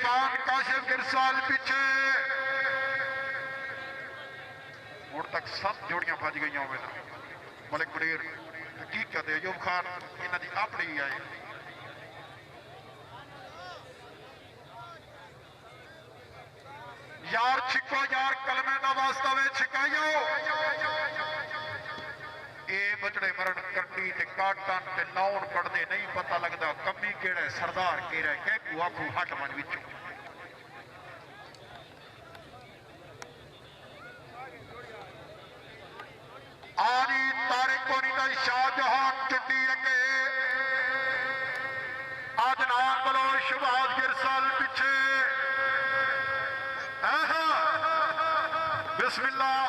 इरफान काशिफ गिरसाल पीछे हुण तक 7 जोड़ियां भज गई होवे मलिक मुनीर हकीकत है अयूब खान इन्हां दी अपनी ही है यार छिको यार कलमे का वास्ता वे छिकाइयो ये बचड़े मरण कंडी ते काटन ते लाउन पड़दे नहीं पता लगता कमी केड़ा सरदार केड़ा कहकू आखू हट मन विचों आरी तारे कोनी दा शाहजहान चुट्टी अगे अदनान बलोच शहबाज गिरसाल पीछे बिस्मिल्लाह